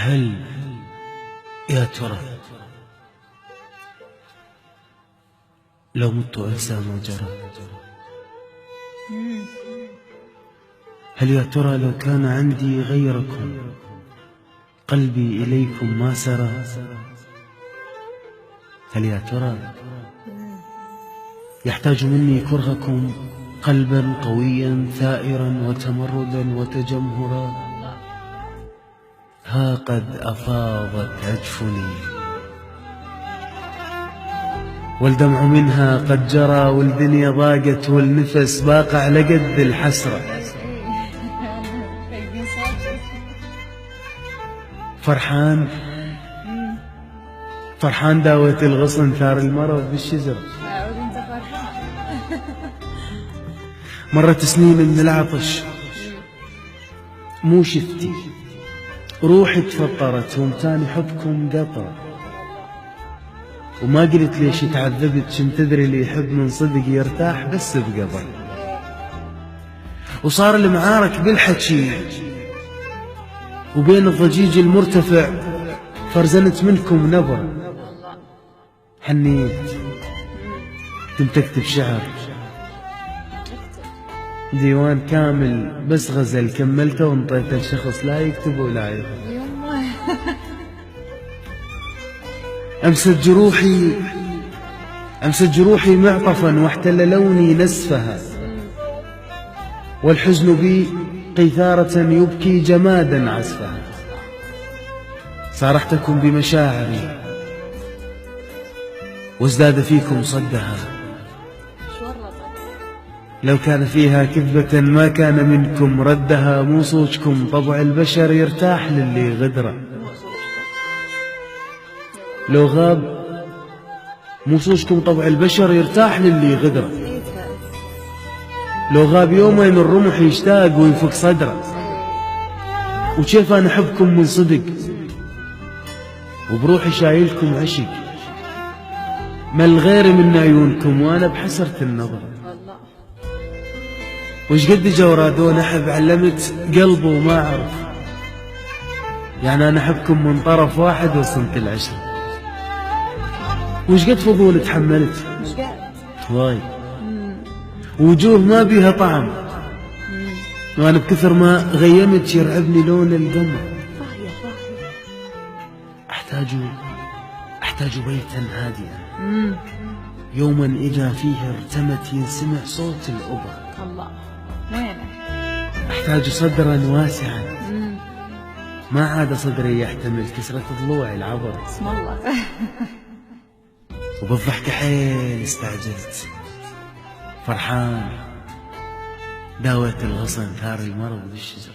هل يا ترى لو مت أنسى ما جرى؟ هل يا ترى لو كان عندي غيركم قلبي إليكم ما سرى؟ هل يا ترى يحتاج مني كرهكم قلبا قويا ثائرا وتمردا وتجمهرا؟ ها قد أفاضت أجفني والدمع منها قد جرى، والدنيا ضاقت والنفس باق على قد الحسرة. فرحان داوت الغصن ثار المرض بالشجرة. مرت سنين من العطش مو شفتي، روحي تفطرت ومتاني حبكم قطرة، وما قلت ليش تعذبت، كنت تدري اللي يحب من صدق يرتاح بس بقبر. وصار المعارك بالحكي وبين الضجيج المرتفع، فرزنت منكم نبر. حنيت كنت اكتب شعر ديوان كامل، بس غزل كملته وانطيته لشخص لا يكتب ولا يغني. أمست جروحي معطفا واحتل لوني نسفها، والحزن بي قيثارة يبكي جمادا عزفها. صارحتكم بمشاعري وازداد فيكم صدها، لو كان فيها كذبة ما كان منكم ردها. مو صوتكم طبع البشر يرتاح للي غدره، لو غاب مو صوتكم طبع البشر يرتاح للي غدره. لو غاب يومين الرمح يشتاق ويفك صدره. وكيف أنا أحبكم من صدق وبروحي شايلكم عشق، ما الغير من عيونكم وأنا بحسرة النظر. وش قد جورادون أحب علمت قلبه وما أعرف، يعني أنا أحبكم من طرف واحد وصنت العشرة. وش قد فضول تحملت واي، وجوه ما بيها طعم، وأنا بكثر ما غيمت يرعبني لون القمر. أحتاج بيتا هادئا يوما إذا فيه ارتمت ينسمع صوت الأبر. الله وينه؟ أحتاج صدرا واسعا ما عاد صدري يحتمل كسرة ضلوع العبر. اسم الله. وبالضحك حيل استعجلت، فرحان داوت الغصن ثار المرض بالشجرة.